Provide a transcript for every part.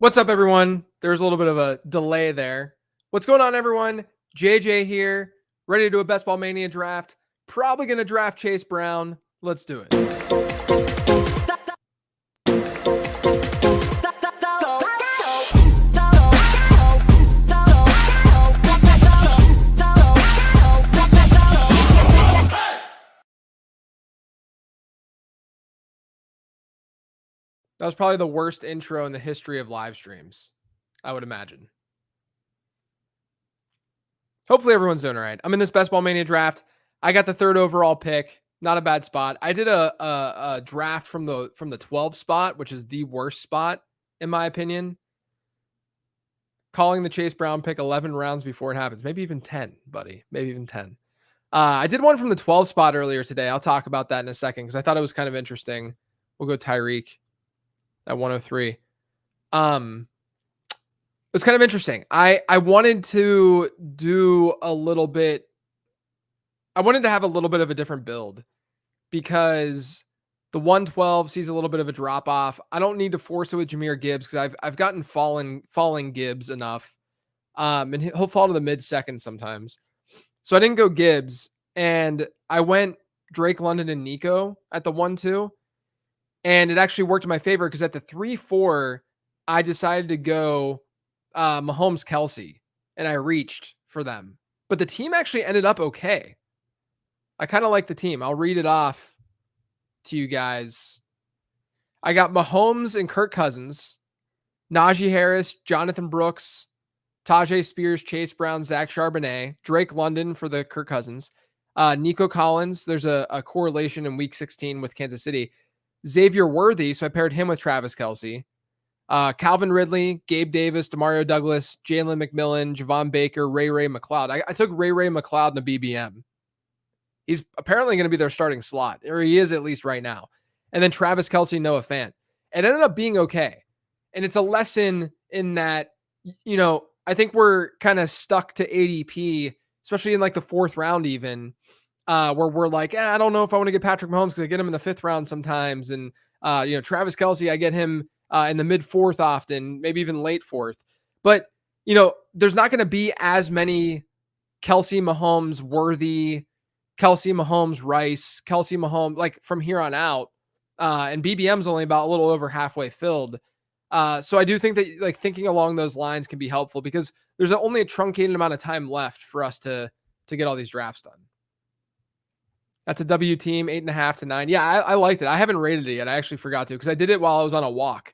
What's up, everyone? There's a little bit of a delay there. What's going on, everyone? JJ here, ready to do a Best Ball Mania draft. Probably going to draft Chase Brown. Let's do it. That was probably the worst intro in the history of live streams, I would imagine. Hopefully everyone's doing all right. I'm in this Best Ball Mania draft. I got the 3rd overall pick. Not a bad spot. I did a draft from the 12 spot, which is the worst spot in my opinion. Calling the Chase Brown pick 11 rounds before it happens. Maybe even 10, buddy. Maybe even 10. I did one from the 12 spot earlier today. I'll talk about that in a second because I thought it was kind of interesting. We'll go Tyreek at 103. It was kind of interesting. I wanted to do a little bit. I wanted to have a little bit of a different build because the 112 sees a little bit of a drop off. I don't need to force it with Jahmyr Gibbs because I've gotten falling Gibbs enough. And he'll fall to the mid second sometimes. So I didn't go Gibbs and I went Drake London and Nico at the 1-2. And it actually worked in my favor because at the 3-4, I decided to go Mahomes Kelsey and I reached for them. But the team actually ended up okay. I kind of like the team. I'll read it off to you guys. I got Mahomes and Kirk Cousins, Najee Harris, Jonathan Brooks, Tajay Spears, Chase Brown, Zach Charbonnet, Drake London for the Kirk Cousins, Nico Collins. There's a correlation in week 16 with Kansas City. Xavier Worthy, so I paired him with Travis Kelce. Calvin Ridley, Gabe Davis, Demario Douglas, Jalen McMillan, Javon Baker, Ray McLeod. I took Ray McLeod in a BBM. He's apparently going to be their starting slot, or he is at least right now. And then Travis Kelce, Noah Fant. It ended up being okay. And it's a lesson in that, you know, I think we're kind of stuck to ADP, especially in like the 4th round even, where we're like, I don't know if I want to get Patrick Mahomes because I get him in the 5th round sometimes. And, Travis Kelce, I get him in the mid 4th often, maybe even late 4th. But, there's not going to be as many Kelce Mahomes worthy, Kelce Mahomes Rice, Kelce Mahomes, like from here on out. And BBM's only about a little over halfway filled. So I do think that like thinking along those lines can be helpful because there's only a truncated amount of time left for us to get all these drafts done. That's a W team, 8.5 to 9. Yeah, I liked it. I haven't rated it yet. I actually forgot to because I did it while I was on a walk.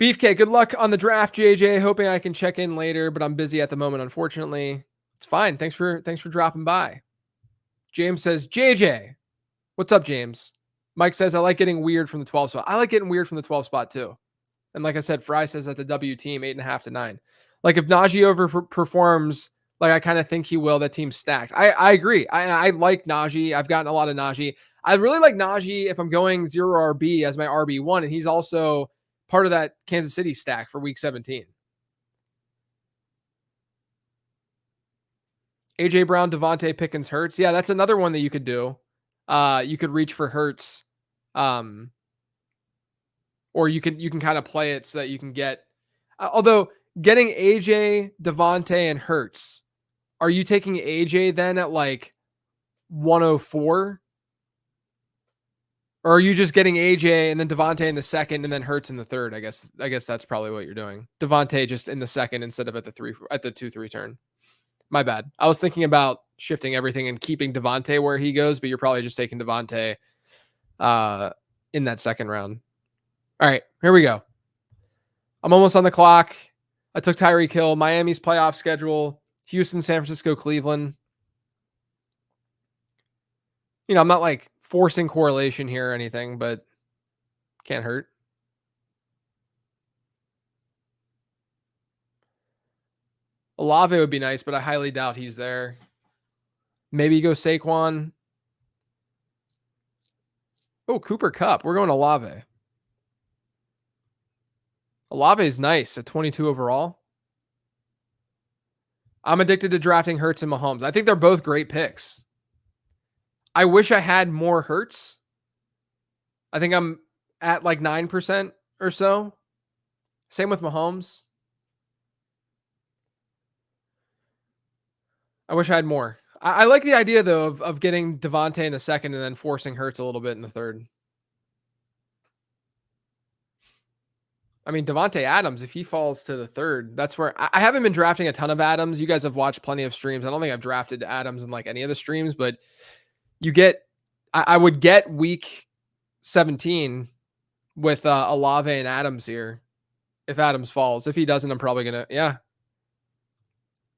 Beefcake, good luck on the draft, JJ. Hoping I can check in later, but I'm busy at the moment, unfortunately. It's fine. Thanks for dropping by. James says, JJ. What's up, James? Mike says, I like getting weird from the 12 spot. I like getting weird from the 12 spot too. And like I said, Fry says that the W team, 8.5 to 9. Like if Najee overperforms, like I kind of think he will, that team's stacked. I agree. I like Najee. I've gotten a lot of Najee. I really like Najee if I'm going 0 RB as my RB1. And he's also part of that Kansas City stack for week 17. AJ Brown, Devontae, Pickens, Hurts. Yeah, that's another one that you could do. You could reach for Hurts. Or you can kind of play it so that you can get, although getting AJ, Devontae, and Hurts, are you taking AJ then at like 104? Or are you just getting AJ and then Devontae in the 2nd and then Hurts in the 3rd? I guess that's probably what you're doing. Devontae just in the 2nd instead of at the 2-3 turn. My bad. I was thinking about shifting everything and keeping Devontae where he goes, but you're probably just taking Devontae in that 2nd round. All right, here we go. I'm almost on the clock. I took Tyreek Hill, Miami's playoff schedule, Houston, San Francisco, Cleveland. I'm not like forcing correlation here or anything, but can't hurt. Olave would be nice, but I highly doubt he's there. Maybe go Saquon. Oh, Cooper Kupp. We're going Olave. Olave is nice at 22 overall. I'm addicted to drafting Hurts and Mahomes. I think they're both great picks. I wish I had more Hurts. I think I'm at like 9% or so. Same with Mahomes. I wish I had more. I like the idea though of getting Devontae in the second and then forcing Hurts a little bit in the third. I mean, Devontae Adams, if he falls to the third, that's where I haven't been drafting a ton of Adams. You guys have watched plenty of streams. I don't think I've drafted Adams in like any of the streams, but you get, I would get week 17 with Olave and Adams here. If Adams falls, if he doesn't, I'm probably gonna, yeah.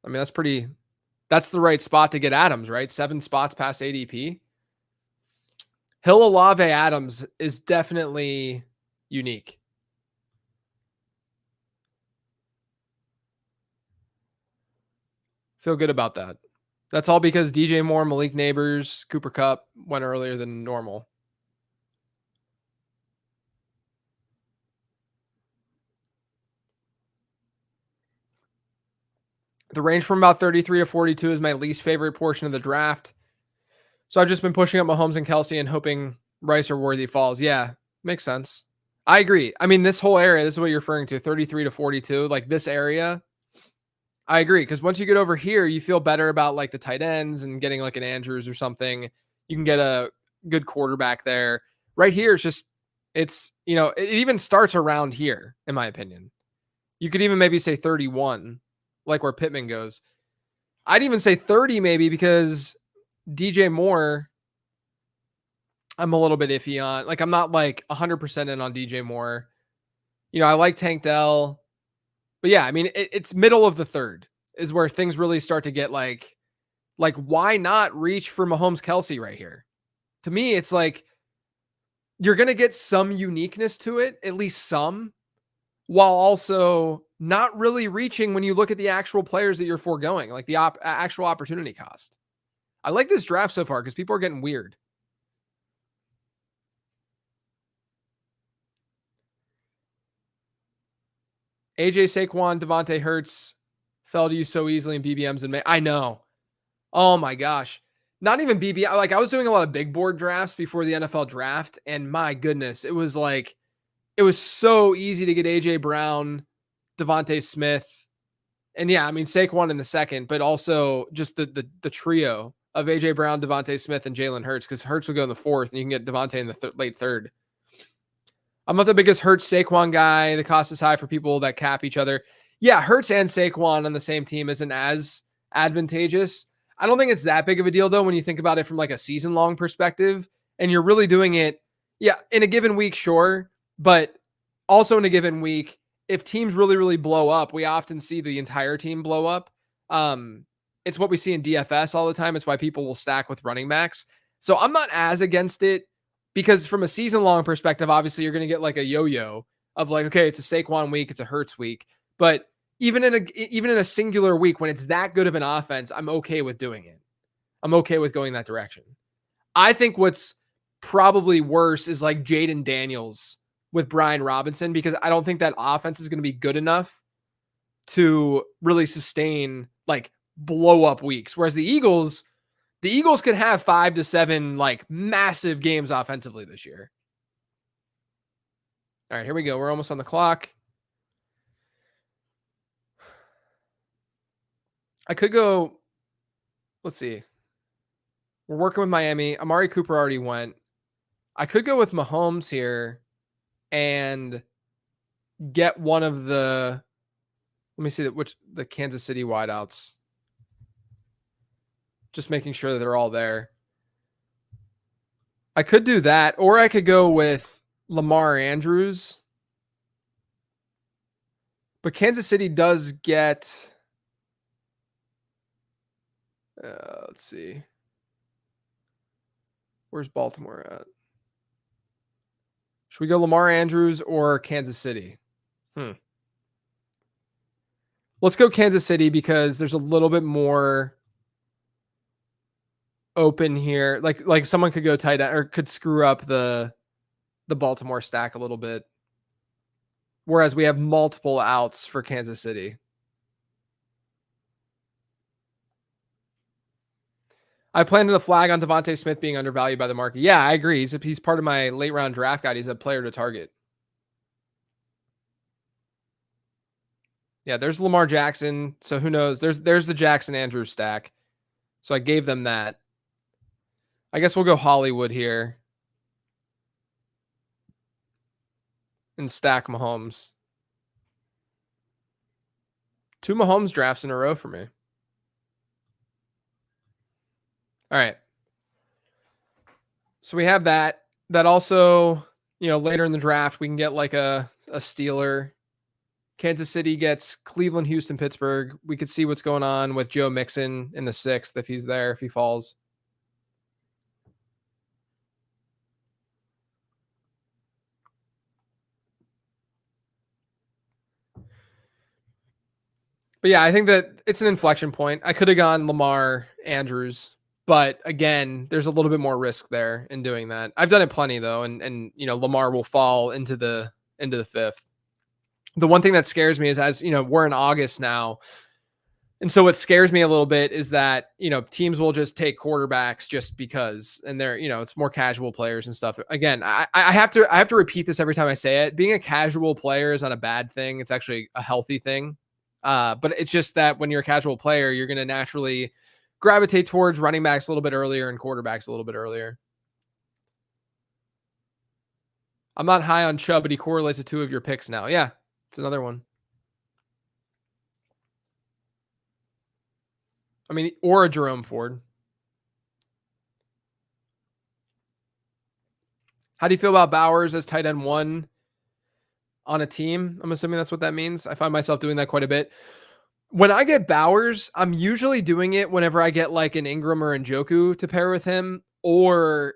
I mean, that's the right spot to get Adams, right? 7 spots past ADP. Hill Olave Adams is definitely unique. Feel good about that. That's all because DJ Moore, Malik Neighbors, Cooper Kupp went earlier than normal. The range from about 33 to 42 is my least favorite portion of the draft. So I've just been pushing up Mahomes and Kelsey and hoping Rice or Worthy falls. Yeah, makes sense. I agree. I mean, this whole area, this is what you're referring to, 33 to 42, like this area. I agree. Because once you get over here, you feel better about like the tight ends and getting like an Andrews or something. You can get a good quarterback there. Right here, it even starts around here, in my opinion. You could even maybe say 31, like where Pittman goes. I'd even say 30 maybe because DJ Moore, I'm a little bit iffy on. Like, I'm not like 100% in on DJ Moore. I like Tank Dell. But yeah, I mean, it's middle of the third is where things really start to get like why not reach for Mahomes Kelsey right here? To me, it's like you're going to get some uniqueness to it, at least some, while also not really reaching when you look at the actual players that you're foregoing, like the actual opportunity cost. I like this draft so far because people are getting weird. AJ Saquon, Devontae Hurts fell to you so easily in BBMs in May. I know. Oh my gosh. Not even BBM. Like I was doing a lot of big board drafts before the NFL draft, and my goodness, it was so easy to get AJ Brown, Devontae Smith, and yeah, I mean Saquon in the second, but also just the trio of AJ Brown, Devontae Smith, and Jalen Hurts, because Hurts would go in the fourth, and you can get Devontae in the late third. I'm not the biggest Hurts Saquon guy. The cost is high for people that cap each other. Yeah, Hurts and Saquon on the same team isn't as advantageous. I don't think it's that big of a deal though when you think about it from like a season long perspective, and you're really doing it, yeah, in a given week, sure, but also in a given week, if teams really, really blow up, we often see the entire team blow up. It's what we see in DFS all the time. It's why people will stack with running backs. So I'm not as against it because from a season long perspective, obviously you're going to get like a yo-yo of like, okay, it's a Saquon week, it's a Hurts week, but even in a singular week when it's that good of an offense, I'm okay with doing it. I'm okay with going that direction. I think what's probably worse is like Jaden Daniels with Brian Robinson, because I don't think that offense is going to be good enough to really sustain like blow up weeks. Whereas the Eagles could have 5 to 7 like massive games offensively this year. All right, here we go. We're almost on the clock. I could go, let's see. We're working with Miami. Amari Cooper already went. I could go with Mahomes here and get one of the, let me see the Kansas City wideouts. Just making sure that they're all there. I could do that, or I could go with Lamar Andrews. But Kansas City does get, let's see. Where's Baltimore at? Should we go Lamar Andrews or Kansas City? Let's go Kansas City because there's a little bit more open here. Like someone could go tight end or could screw up the Baltimore stack a little bit. Whereas we have multiple outs for Kansas City. I planted a flag on Devontae Smith being undervalued by the market. Yeah, I agree. He's part of my late round draft guide. He's a player to target. Yeah, there's Lamar Jackson. So who knows? There's the Jackson Andrews stack. So I gave them that. I guess we'll go Hollywood here and stack Mahomes. 2 Mahomes drafts in a row for me. All right. So we have that. That also, later in the draft, we can get like a Steeler. Kansas City gets Cleveland, Houston, Pittsburgh. We could see what's going on with Joe Mixon in the 6th if he's there, if he falls. But yeah, I think that it's an inflection point. I could have gone Lamar Andrews, but again, there's a little bit more risk there in doing that. I've done it plenty though, and Lamar will fall into the 5th. The one thing that scares me is, as we're in August now, and so what scares me a little bit is that teams will just take quarterbacks just because, and they're it's more casual players and stuff. Again, I have to repeat this every time I say it. Being a casual player is not a bad thing. It's actually a healthy thing. But it's just that when you're a casual player, you're going to naturally gravitate towards running backs a little bit earlier and quarterbacks a little bit earlier. I'm not high on Chubb, but he correlates to 2 of your picks now. Yeah, it's another one. I mean, or a Jerome Ford. How do you feel about Bowers as tight end 1 on a team? I'm assuming that's what that means. I find myself doing that quite a bit. When I get Bowers, I'm usually doing it whenever I get like an Ingram or Njoku to pair with him, or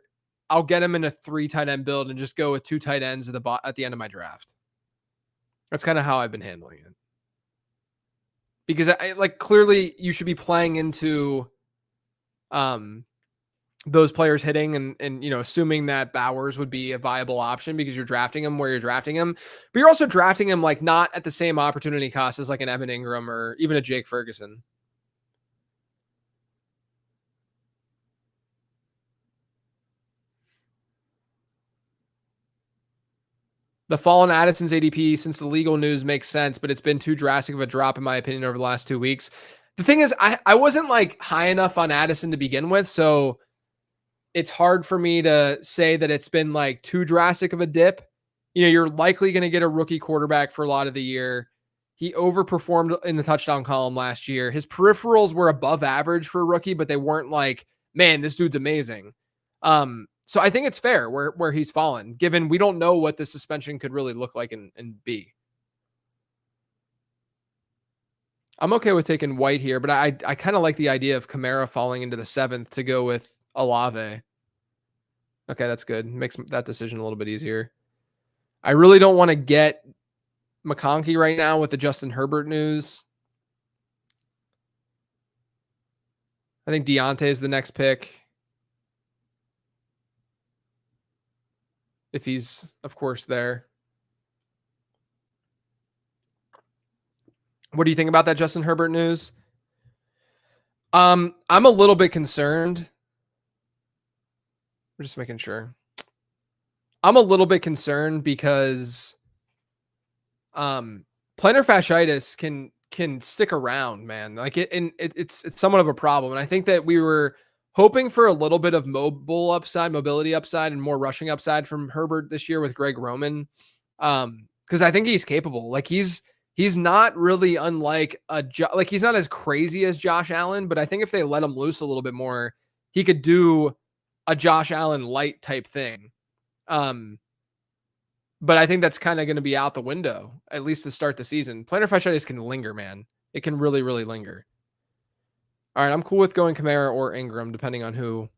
I'll get him in a 3 tight end build and just go with 2 tight ends at the end of my draft. That's kind of how I've been handling it. Because clearly you should be playing into those players hitting and assuming that Bowers would be a viable option because you're drafting him where you're drafting him, but you're also drafting him like not at the same opportunity cost as like an Evan Ingram or even a Jake Ferguson. The fall in Addison's ADP since the legal news makes sense, but it's been too drastic of a drop in my opinion over the last 2 weeks. The thing is, I wasn't like high enough on Addison to begin with, so it's hard for me to say that it's been like too drastic of a dip. You're likely going to get a rookie quarterback for a lot of the year. He overperformed in the touchdown column last year. His peripherals were above average for a rookie, but they weren't like, man, this dude's amazing. So I think it's fair where he's fallen, given we don't know what the suspension could really look like and be. I'm okay with taking White here, but I kind of like the idea of Kamara falling into the 7th to go with Olave. Okay, that's good. Makes that decision a little bit easier. I really don't want to get McConkey right now with the Justin Herbert news. I think Deontay is the next pick. If he's, of course, there. What do you think about that Justin Herbert news? I'm a little bit concerned. We're just making sure. I'm a little bit concerned because plantar fasciitis can stick around, man. Like it's somewhat of a problem. And I think that we were hoping for a little bit of mobility upside, and more rushing upside from Herbert this year with Greg Roman. Because I think he's capable. Like he's not really unlike like he's not as crazy as Josh Allen, but I think if they let him loose a little bit more, he could do a Josh Allen light type thing. But I think that's kind of going to be out the window, at least to start the season. Plantar fasciitis can linger, man. It can really, really linger. All right, I'm cool with going Kamara or Ingram, depending on who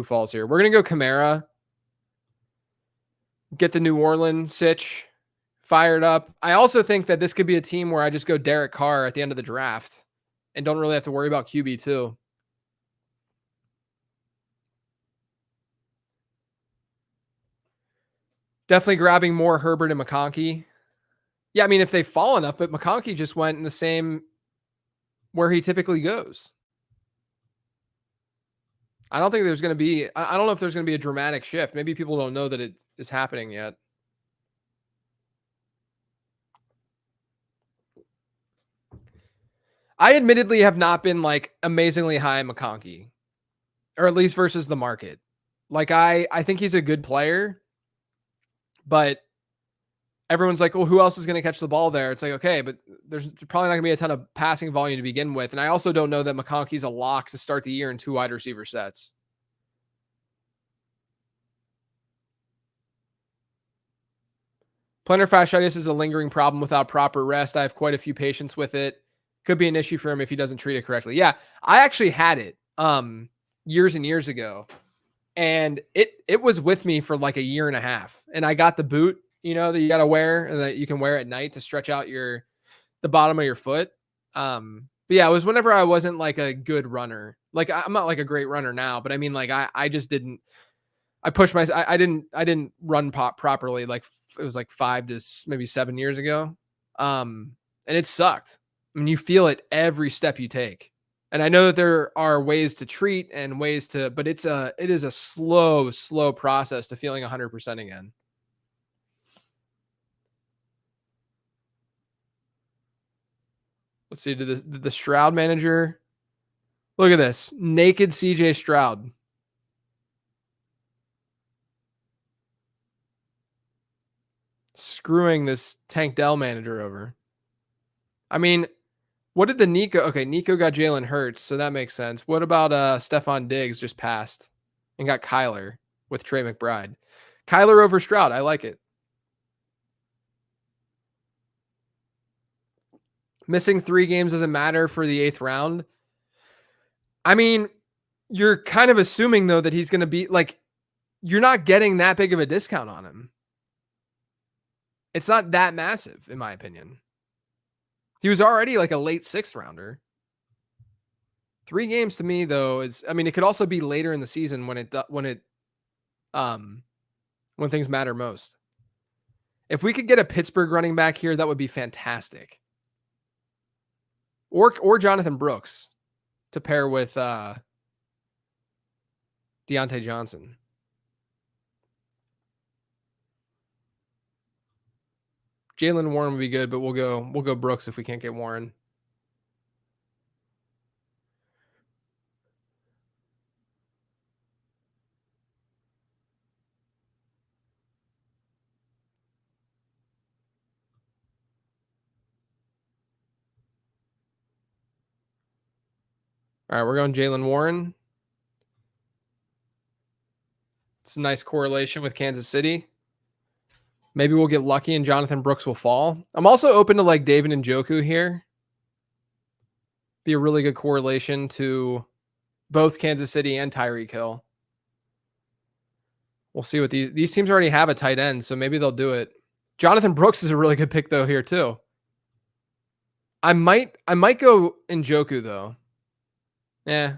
falls here. We're going to go Kamara. Get the New Orleans sitch fired up. I also think that this could be a team where I just go Derek Carr at the end of the draft and don't really have to worry about QB too. Definitely grabbing more Herbert and McConkey. Yeah, I mean, if they fall enough, but McConkey just went in the same where he typically goes. I don't think there's going to be, I don't know if there's going to be a dramatic shift. Maybe people don't know that it is happening yet. I admittedly have not been like amazingly high on McConkey, or at least versus the market. Like I think he's a good player, but everyone's like, "Well, who else is going to catch the ball there?" It's like, okay, but there's probably not going to be a ton of passing volume to begin with, and I also don't know that McConkey's a lock to start the year in two wide receiver sets. Plantar fasciitis is a lingering problem without proper rest. I have quite a few patients with it. Could be an issue for him if he doesn't treat it correctly. Yeah, I actually had it years and years ago, and it was with me for like a year and a half. And I got the boot, that you got to wear and that you can wear at night to stretch out the bottom of your foot. But yeah, it was whenever I wasn't like a good runner. Like I'm not like a great runner now, but I mean like I just didn't. I pushed my. I didn't run properly. Like it was like 5 to maybe 7 years ago. And it sucked. I mean, you feel it every step you take. And I know that there are ways to treat and ways to, but it is a slow process to feeling 100% again. Let's see. Did the Stroud manager look at this naked CJ Stroud? Screwing this Tank Dell manager over. I mean, what did the Nico? Okay, Nico got Jalen Hurts, so that makes sense. What about Stephon Diggs just passed and got Kyler with Trey McBride? Kyler over Stroud. I like it. Missing 3 games doesn't matter for the 8th round. I mean, you're kind of assuming though that he's going to be like, you're not getting that big of a discount on him. It's not that massive, in my opinion. He was already like a late 6th rounder. 3 games to me though is, I mean, it could also be later in the season when things matter most. If we could get a Pittsburgh running back here, that would be fantastic. Or Jonathan Brooks to pair with Deontay Johnson. Jalen Warren would be good, but we'll go Brooks if we can't get Warren. All right, we're going Jalen Warren. It's a nice correlation with Kansas City. Maybe we'll get lucky and Jonathan Brooks will fall. I'm also open to like David Njoku here. Be a really good correlation to both Kansas City and Tyreek Hill. We'll see what these teams already have a tight end, so maybe they'll do it. Jonathan Brooks is a really good pick though here too. I might go Njoku though. Yeah.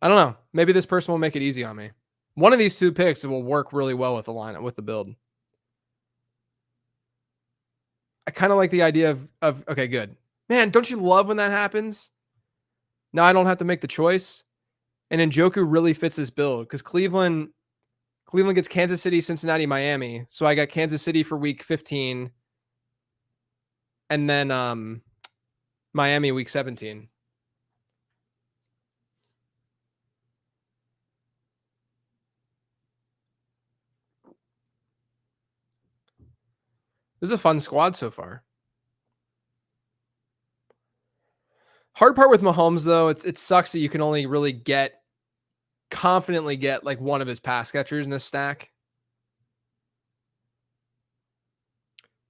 I don't know. Maybe this person will make it easy on me. One of these 2 picks will work really well with the lineup, with the build. I kind of like the idea of okay, good. Man, don't you love when that happens? Now I don't have to make the choice. And Njoku really fits this build because Cleveland gets Kansas City, Cincinnati, Miami. So I got Kansas City for week 15. And then Miami week 17. This is a fun squad so far. Hard part with Mahomes, though, it sucks that you can only really confidently get like one of his pass catchers in this stack.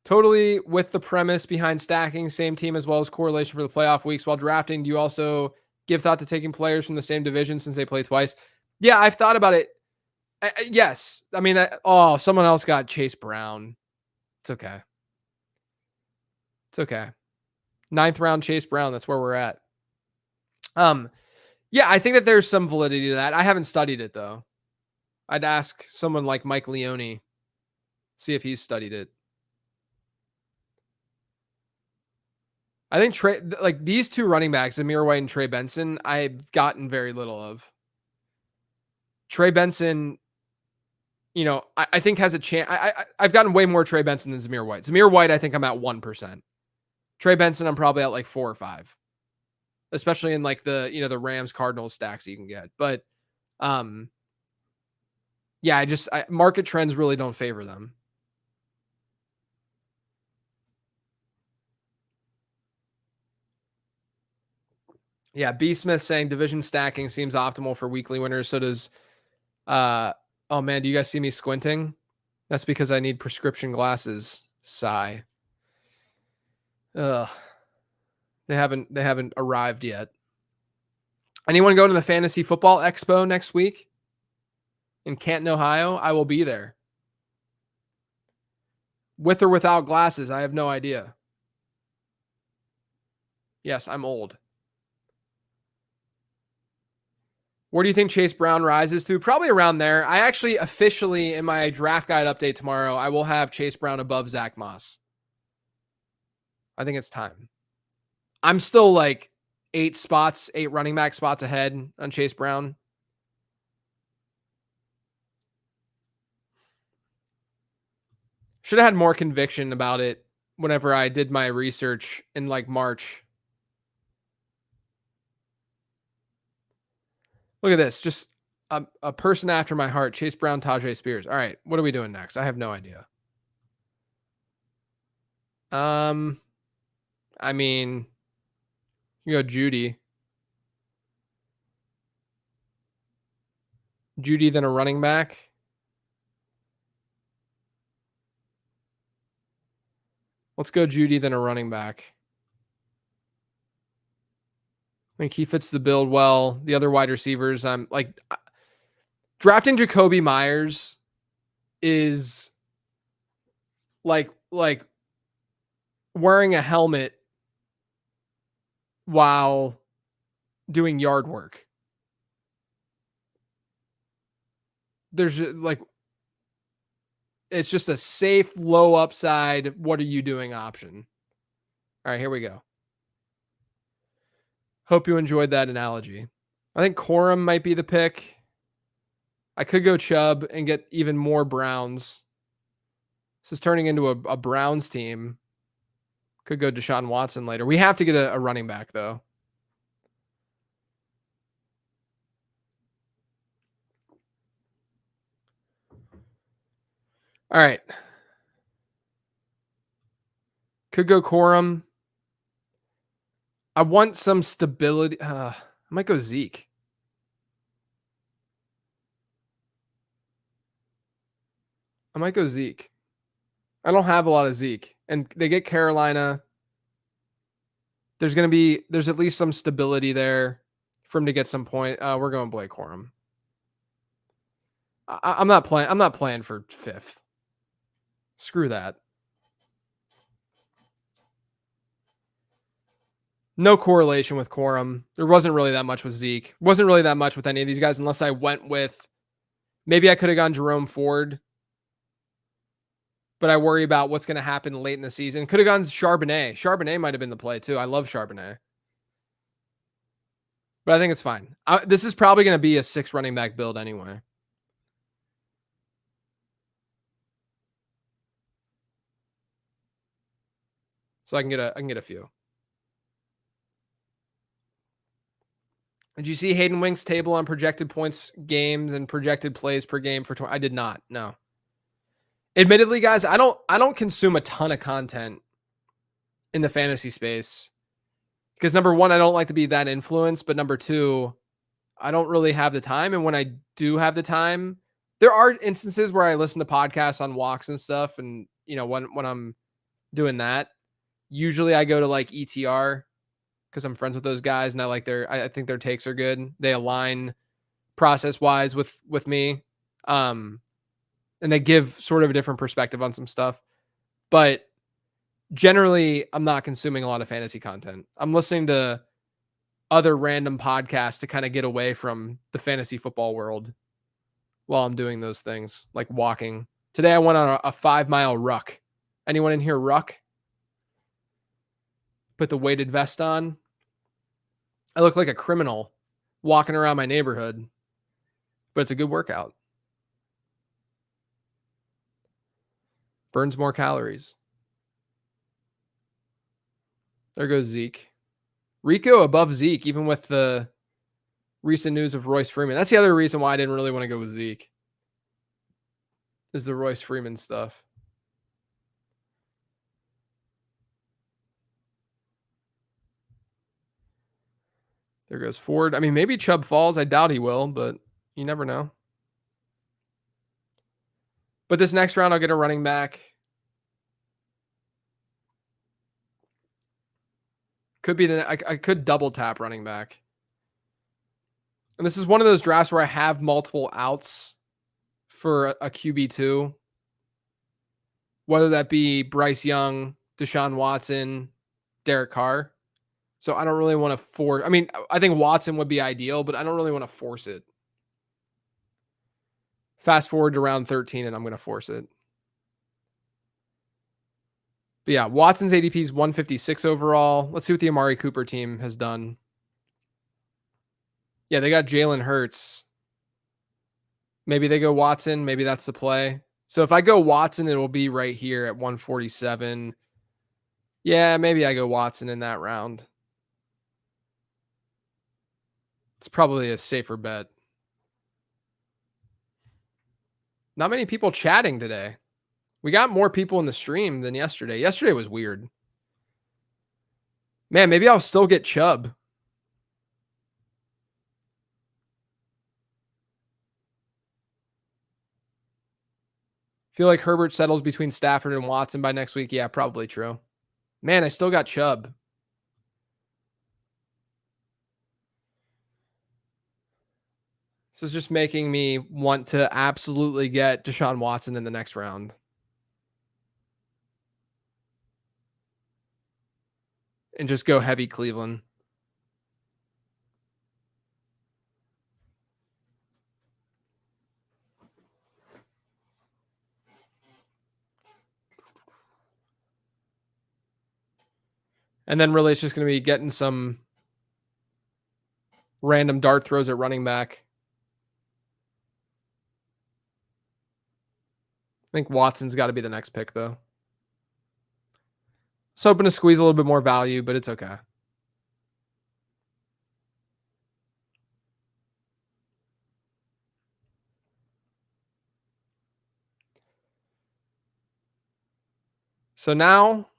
Totally with the premise behind stacking same team as well as correlation for the playoff weeks. While drafting, do you also give thought to taking players from the same division since they play twice? Yeah, I've thought about it. Yes. I mean, someone else got Chase Brown. It's okay. It's okay. 9th round Chase Brown. That's where we're at. Yeah, I think that there's some validity to that. I haven't studied it though. I'd ask someone like Mike Leone, see if he's studied it. I think like these 2 running backs, Amir White and Trey Benson, I've gotten very little of. Trey Benson, I think has a chance. I've gotten way more Trey Benson than Zamir White. Zamir White, I think I'm at 1%. Trey Benson, I'm probably at like 4 or 5, especially in like the Rams Cardinals stacks you can get. But um, yeah, market trends really don't favor them. Yeah, B Smith saying division stacking seems optimal for weekly winners. So does oh man, do you guys see me squinting? That's because I need prescription glasses. Sigh. Ugh. They haven't arrived yet. Anyone go to the Fantasy Football Expo next week in Canton, Ohio? I will be there. With or without glasses, I have no idea. Yes, I'm old. Where do you think Chase Brown rises to? Probably around there. I actually officially, in my draft guide update tomorrow, I will have Chase Brown above Zach Moss. I think it's time. I'm still like 8 running back spots ahead on Chase Brown. Should have had more conviction about it whenever I did my research in like March. Look at this. Just a person after my heart. Chase Brown, Tajay Spears. All right. What are we doing next? I have no idea. I mean, you go Judy. Judy, then a running back. Let's go Judy, then a running back. I think he fits the build well. The other wide receivers, I'm like drafting Jacoby Myers is like wearing a helmet while doing yard work. There's like it's just a safe, low upside. What are you doing option? All right, here we go. Hope you enjoyed that analogy. I think Corum might be the pick. I could go Chubb and get even more Browns. This is turning into a Browns team. Could go Deshaun Watson later. We have to get a running back, though. All right. Could go Corum. I want some stability. I might go Zeke. I might go Zeke. I don't have a lot of Zeke. And they get Carolina. There's at least some stability there for him to get some point. We're going Blake Corum. I'm not playing for 5th. Screw that. No correlation with Corum. There wasn't really that much with Zeke. Wasn't really that much with any of these guys unless I went with maybe I could have gone Jerome Ford. But I worry about what's going to happen late in the season. Could have gone Charbonnet. Charbonnet might have been the play too. I love Charbonnet. But I think it's fine. This is probably going to be a 6 running back build anyway. So I can get a few. Did you see Hayden Wink's table on projected points games and projected plays per game for 20? I did not. No. Admittedly, guys, I don't consume a ton of content in the fantasy space because number 1, I don't like to be that influenced, but number 2, I don't really have the time. And when I do have the time, there are instances where I listen to podcasts on walks and stuff. And when I'm doing that, usually I go to like ETR because I'm friends with those guys and I think their takes are good. They align process wise with me. And they give sort of a different perspective on some stuff, but generally I'm not consuming a lot of fantasy content. I'm listening to other random podcasts to kind of get away from the fantasy football world while I'm doing those things like walking. Today I went on a 5-mile ruck. Anyone in here ruck? Put the weighted vest on. I look like a criminal walking around my neighborhood, but it's a good workout. Burns more calories. There goes Zeke. Rico above Zeke, even with the recent news of Royce Freeman. That's the other reason why I didn't really want to go with Zeke. Is the Royce Freeman stuff. There goes Ford. I mean, maybe Chubb falls. I doubt he will, but you never know. But this next round, I'll get a running back. Could be I could double tap running back. And this is one of those drafts where I have multiple outs for a QB2, whether that be Bryce Young, Deshaun Watson, Derek Carr. So I don't really want to force. I mean, I think Watson would be ideal, but I don't really want to force it. Fast forward to round 13, and I'm going to force it. But yeah, Watson's ADP is 156 overall. Let's see what the Amari Cooper team has done. Yeah, they got Jalen Hurts. Maybe they go Watson. Maybe that's the play. So if I go Watson, it will be right here at 147. Yeah, maybe I go Watson in that round. It's probably a safer bet. Not many people chatting today. We got more people in the stream than yesterday. Yesterday was weird. Man, maybe I'll still get Chubb. Feel like Herbert settles between Stafford and Watson by next week. Yeah, probably true. Man, I still got Chubb. This is just making me want to absolutely get Deshaun Watson in the next round. And just go heavy Cleveland. And then really it's just going to be getting some random dart throws at running back. I think Watson's got to be the next pick, though. It's hoping to squeeze a little bit more value, but it's okay. So now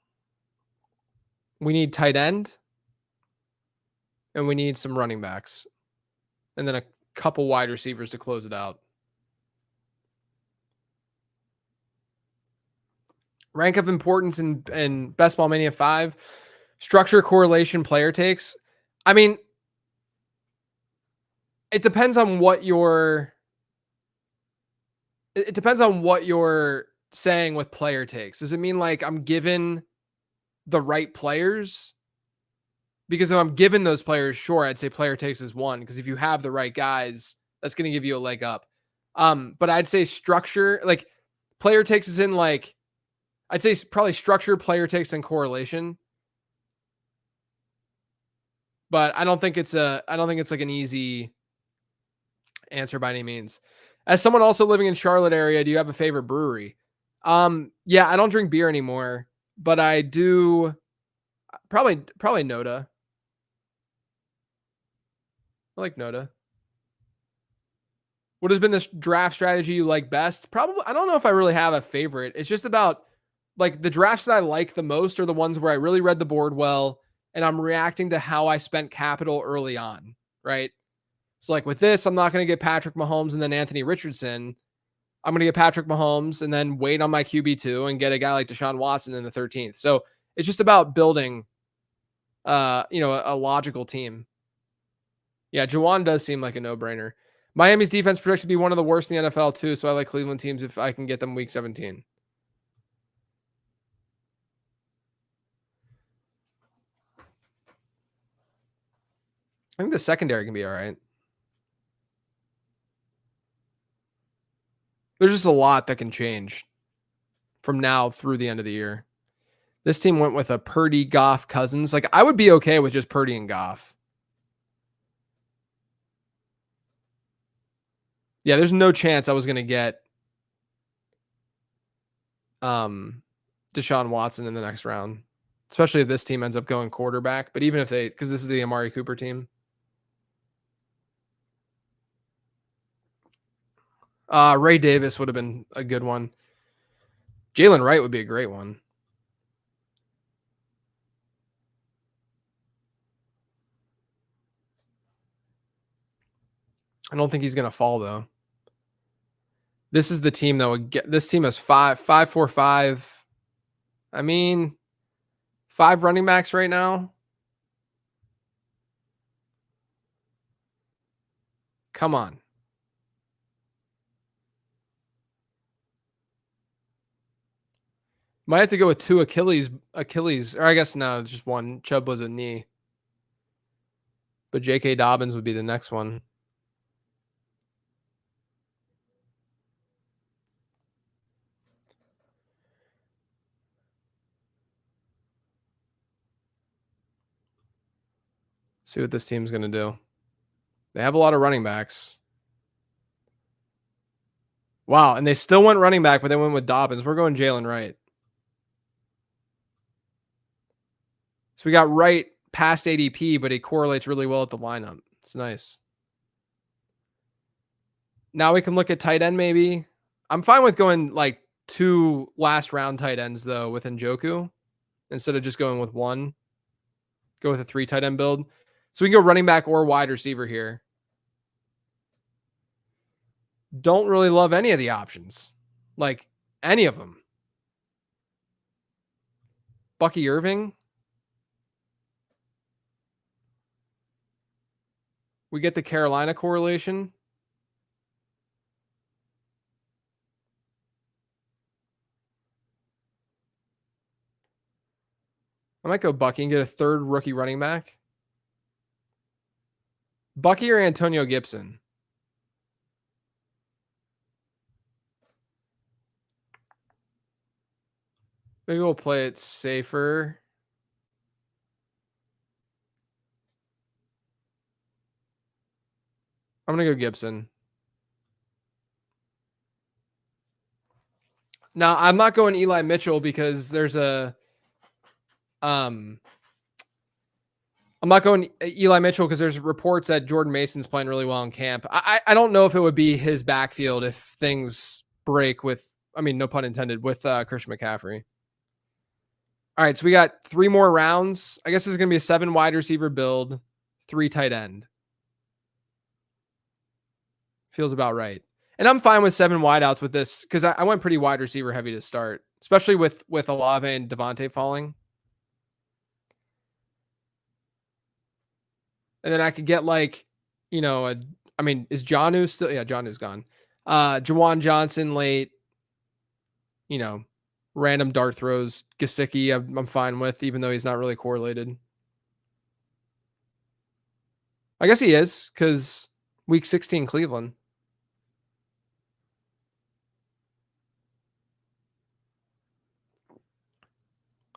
we need tight end and we need some running backs and then a couple wide receivers to close it out. Rank of importance in Best Ball Mania 5. Structure, correlation, player takes. I mean, it depends on what you're saying with player takes. Does it mean like I'm given the right players? Because if I'm given those players, sure, I'd say player takes is one. Because if you have the right guys, that's going to give you a leg up. But I'd say structure, like player takes is in like, I'd say probably structure, player takes, and correlation. But I don't think it's like an easy answer by any means. As someone also living in Charlotte area, do you have a favorite brewery? Yeah, I don't drink beer anymore, but I do probably Noda. I like Noda. What has been this draft strategy you like best? Probably, I don't know if I really have a favorite. It's just about like the drafts that I like the most are the ones where I really read the board well and I'm reacting to how I spent capital early on, right? So like with this, I'm not going to get Patrick Mahomes and then Anthony Richardson. I'm going to get Patrick Mahomes and then wait on my QB2 and get a guy like Deshaun Watson in the 13th. So it's just about building, a logical team. Yeah, Jawan does seem like a no-brainer. Miami's defense projected to be one of the worst in the NFL too, so I like Cleveland teams if I can get them week 17. I think the secondary can be all right. There's just a lot that can change from now through the end of the year. This team went with a Purdy, Goff, Cousins. Like I would be okay with just Purdy and Goff. Yeah, there's no chance I was going to get Deshaun Watson in the next round. especially if this team ends up going quarterback. But even if they, because this is the Amari Cooper team. Ray Davis would have been a good one. Jalen Wright would be a great one. I don't think he's going to fall though. This is the team that would get. This team has 5. I mean, 5 running backs right now. Come on. Might have to go with 2 Achilles, or I guess no, it's just 1. Chubb was a knee. But J.K. Dobbins would be the next one. See what this team's going to do. They have a lot of running backs. Wow, and they still went running back, but they went with Dobbins. We're going Jalen Wright. So we got Wright past ADP, but he correlates really well with the lineup. It's nice. Now we can look at tight end maybe. I'm fine with going like 2 last round tight ends though with Njoku instead of just going with 1. Go with a 3 tight end build. So we can go running back or wide receiver here. Don't really love any of the options. Like any of them. Bucky Irving. We get the Carolina correlation. I might go Bucky and get a 3rd rookie running back. Bucky or Antonio Gibson? Maybe we'll play it safer. I'm going to go Gibson. Now, I'm not going Eli Mitchell because there's a I'm not going Eli Mitchell because there's reports that Jordan Mason's playing really well in camp. I don't know if it would be his backfield if things break with, I mean, no pun intended, with Christian McCaffrey. All right, so we got 3 more rounds. I guess this is going to be a 7 wide receiver build, 3 tight end. Feels about right. And I'm fine with 7 wideouts with this because I went pretty wide receiver heavy to start, especially with Olave and Devontae falling. And then I could get like, you know, is Jonnu still? Yeah, Jonnu's gone. Jawan Johnson late, you know, random dart throws. Gesicki, I'm fine with, even though he's not really correlated. I guess he is because week 16 Cleveland.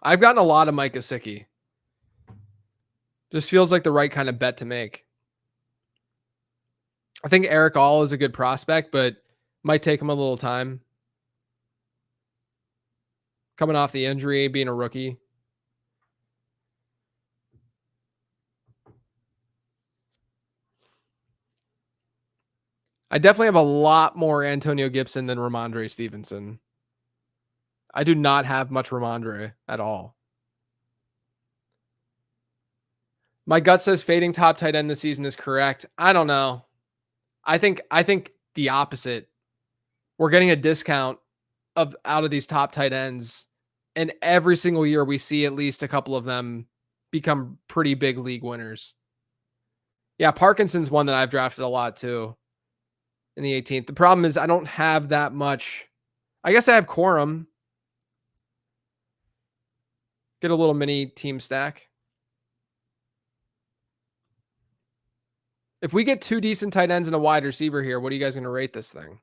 I've gotten a lot of Mike Gesicki. Just feels like the right kind of bet to make. I think Eric All is a good prospect, but might take him a little time. Coming off the injury, being a rookie. I definitely have a lot more Antonio Gibson than Ramondre Stevenson. I do not have much Ramondre at all. My gut says fading top tight end this season is correct. I don't know. I think the opposite. We're getting a discount out of these top tight ends, and every single year we see at least a couple of them become pretty big league winners. Yeah, Parkinson's one that I've drafted a lot too in the 18th. The problem is I don't have that much. I guess I have Quorum. Get a little mini team stack. If we get 2 decent tight ends and a wide receiver here, what are you guys going to rate this thing?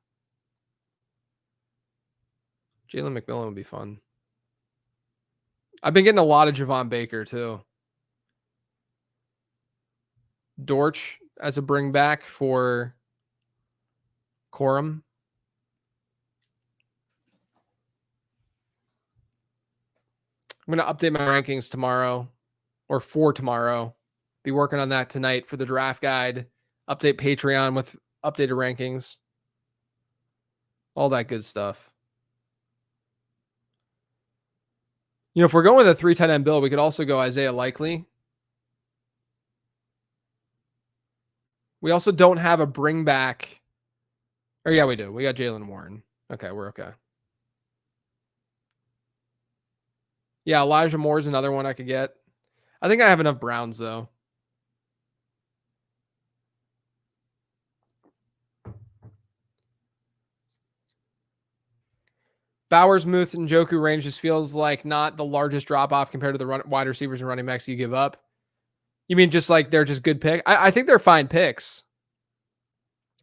Jalen McMillan would be fun. I've been getting a lot of Javon Baker too. Dortch as a bring back for Corum. I'm going to update my rankings tomorrow or for tomorrow. Be working on that tonight for the draft guide. Update Patreon with updated rankings. All that good stuff. You know, if we're going with a 3 tight end build, we could also go Isaiah Likely. We also don't have a bring back. Or yeah, we do. We got Jalen Warren. Okay, we're okay. Yeah, Elijah Moore is another one I could get. I think I have enough Browns, though. Bowers, Muth, and Joku range just feels like not the largest drop off compared to the wide receivers and running backs you give up. You mean just like they're just good picks? I think they're fine picks.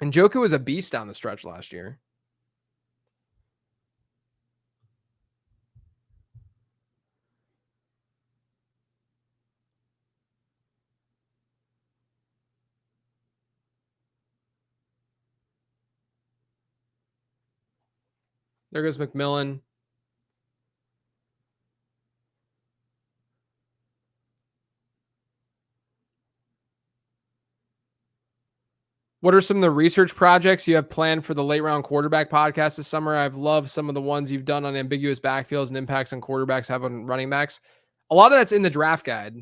And Joku was a beast down the stretch last year. There goes McMillan. What are some of the research projects you have planned for the late round quarterback podcast this summer? I've loved some of the ones you've done on ambiguous backfields and impacts on quarterbacks have on running backs. A lot of that's in the draft guide.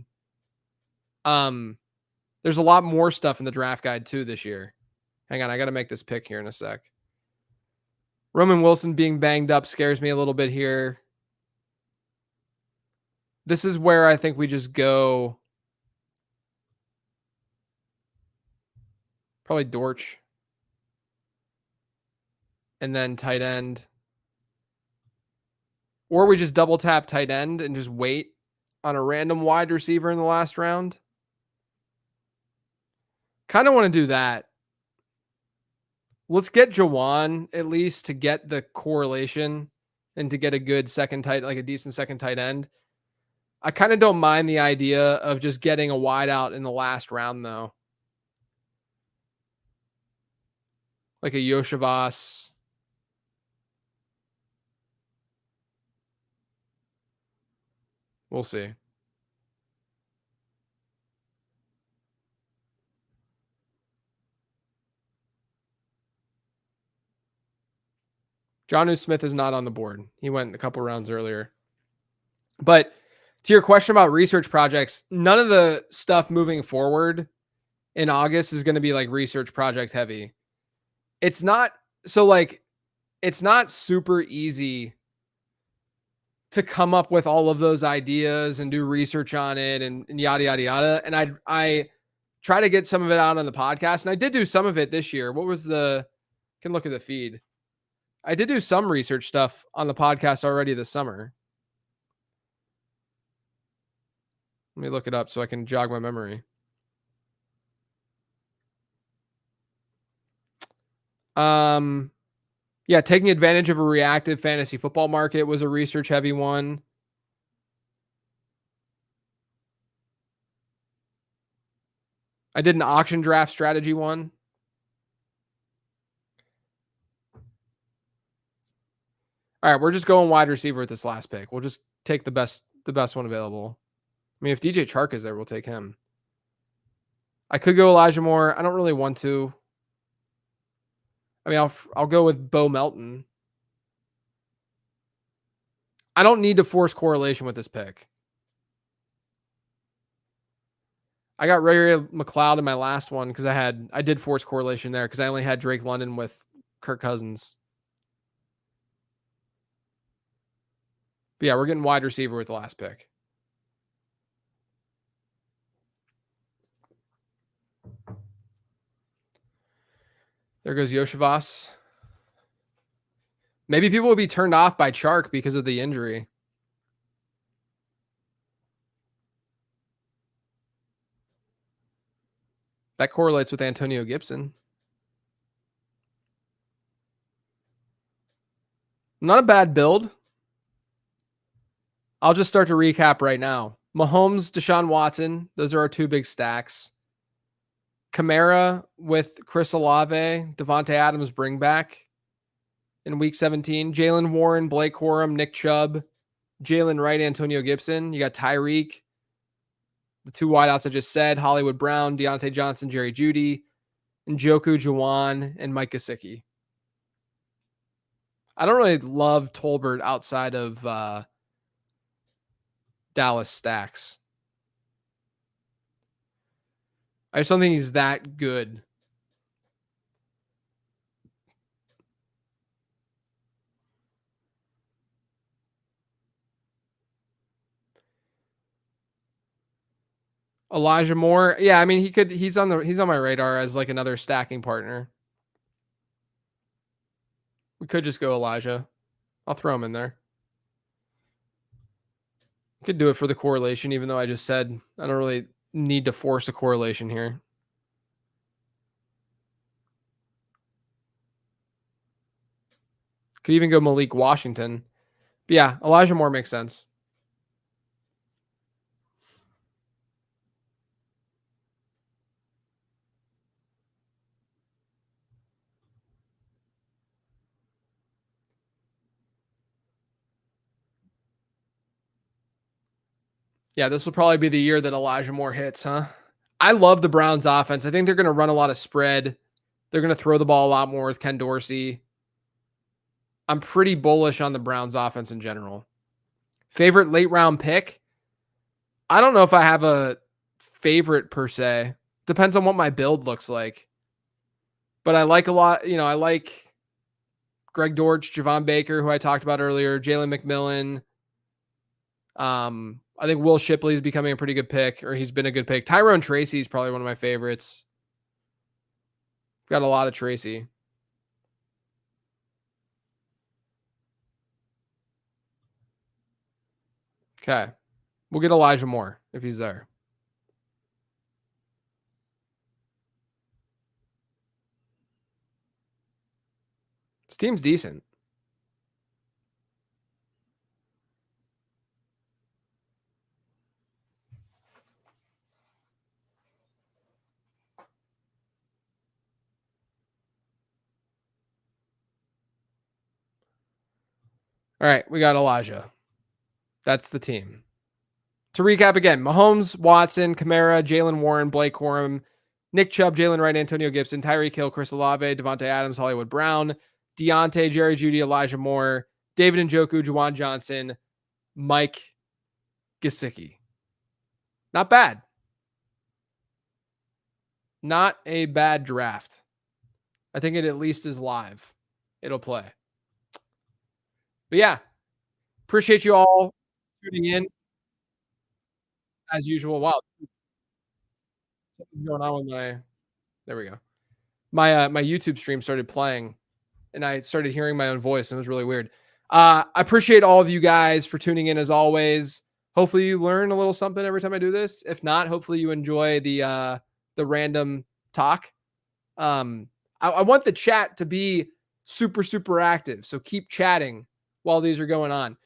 There's a lot more stuff in the draft guide too this year. Hang on, I got to make this pick here in a sec. Roman Wilson being banged up scares me a little bit here. This is where I think we just go probably Dortch and then tight end. Or we just double tap tight end and just wait on a random wide receiver in the last round. Kind of want to do that. Let's get Jawan at least to get the correlation and to get a good second tight, like a decent second tight end. I kind of don't mind the idea of just getting a wide out in the last round, though. Like a Yoshavas. We'll see. Jonnu Smith is not on the board. He went a couple rounds earlier. But to your question about research projects, none of the stuff moving forward in August is going to be like research project heavy. It's not it's not super easy to come up with all of those ideas and do research on it and yada, yada, yada. And I try to get some of it out on the podcast. And I did do some of it this year. What was can look at the feed. I did do some research stuff on the podcast already this summer. Let me look it up so I can jog my memory. Yeah, taking advantage of a reactive fantasy football market was a research heavy one. I did an auction draft strategy one. All right, we're just going wide receiver with this last pick. We'll just take the best one available. I mean, if DJ Chark is there, we'll take him. I could go Elijah Moore. I don't really want to. I mean, I'll go with Bo Melton. I don't need to force correlation with this pick. I got Ray McLeod in my last one because I did force correlation there because I only had Drake London with Kirk Cousins. But yeah, we're getting wide receiver with the last pick. There goes Yoshavas. Maybe people will be turned off by Chark because of the injury. That correlates with Antonio Gibson. Not a bad build. I'll just start to recap right now. Mahomes, Deshaun Watson. Those are our two big stacks. Kamara with Chris Olave, Devontae Adams bring back in week 17. Jalen Warren, Blake Corum, Nick Chubb, Jalen Wright, Antonio Gibson. You got Tyreek, the two wideouts I just said, Hollywood Brown, Deontay Johnson, Jerry Jeudy, Njoku, Juwan, and Mike Gesicki. I don't really love Tolbert outside of Dallas Stacks. I just don't think he's that good. Elijah Moore. Yeah, I mean he's on my radar as like another stacking partner. We could just go Elijah. I'll throw him in there. Could do it for the correlation, even though I just said I don't really need to force a correlation here. Could even go Malik Washington. But yeah, Elijah Moore makes sense. Yeah, this will probably be the year that Elijah Moore hits, huh? I love the Browns offense. I think they're going to run a lot of spread. They're going to throw the ball a lot more with Ken Dorsey. I'm pretty bullish on the Browns offense in general. Favorite late round pick? I don't know if I have a favorite per se. Depends on what my build looks like. But I like a lot, I like Greg Dortch, Javon Baker, who I talked about earlier, Jalen McMillan. I think Will Shipley is becoming a pretty good pick, or he's been a good pick. Tyrone Tracy is probably one of my favorites. Got a lot of Tracy. Okay. We'll get Elijah Moore if he's there. This team's decent. All right, we got Elijah. That's the team. To recap again, Mahomes, Watson, Kamara, Jalen Warren, Blake Corum, Nick Chubb, Jalen Wright, Antonio Gibson, Tyreek Hill, Chris Olave, Devontae Adams, Hollywood Brown, Deontay, Jerry Jeudy, Elijah Moore, David Njoku, Juwan Johnson, Mike Gesicki. Not bad. Not a bad draft. I think it at least is live. It'll play. But yeah, appreciate you all tuning in as usual. Wow, something's going on with my. There we go. My YouTube stream started playing, and I started hearing my own voice, and it was really weird. I appreciate all of you guys for tuning in as always. Hopefully, you learn a little something every time I do this. If not, hopefully you enjoy the random talk. I want the chat to be super, super active. So keep chatting while these are going on.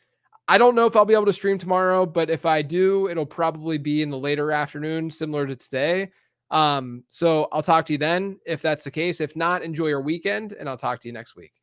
I don't know if I'll be able to stream tomorrow, but if I do, it'll probably be in the later afternoon, similar to today. So I'll talk to you then if that's the case. If not, enjoy your weekend, and I'll talk to you next week.